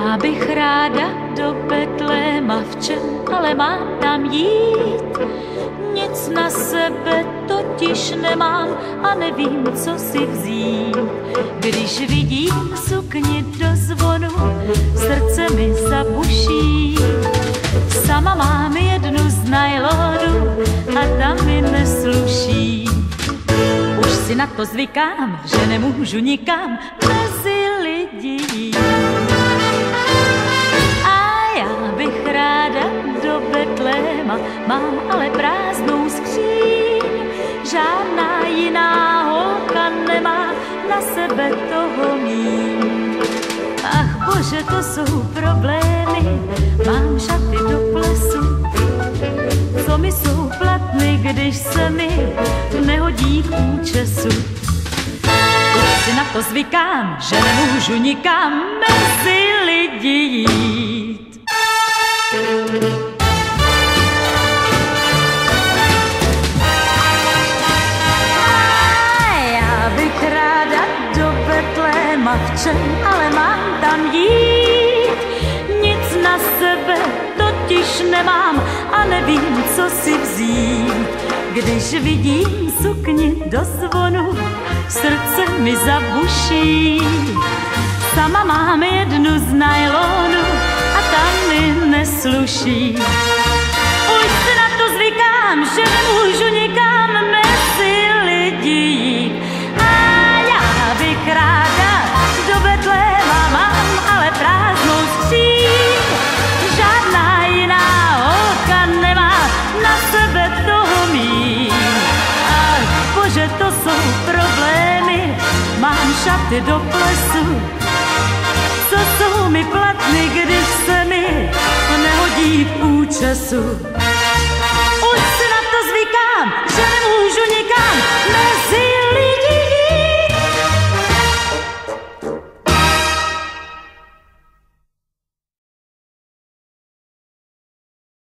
Já bych ráda do Betléma, v čem ale mám tam jít? Nic na sebe totiž nemám a nevím, co si vzít. Když vidím sukni do zvonu, srdce mi zabuší. Sama mám jednu z nylonu a ta mi nesluší. Už si na to zvykám, že nemůžu nikam mezi lidi jít. Bych ráda do Betléma, mám ale prázdnou skříň. Žádná jiná holka nemá na sebe toho míň. Ach bože, to jsou problémy, mám šaty do plesu. Co mi jsou platny, když se mi nehodí k účesu. Už si na to zvykám, že nemůžu nikam mezi lidi jít. Já bych ráda do Betléma, v čem ale mám tam jít? Nic na sebe totiž nemám a nevím, co si vzít. Když vidím sukni do zvonu, srdce mi zabuší. Sama mám jednu z nylonu a ta mi nesluší. Už si na to zvykám, že nemůžu nikam mezi lidi jít. A já bych ráda do Betléma, mám ale prázdnou skříň. Žádná jiná holka nemá na sebe toho míň. Ach bože, to jsou problémy, mám šaty do plesu. Co jsou mi platny, když se mi nehodí k účesu.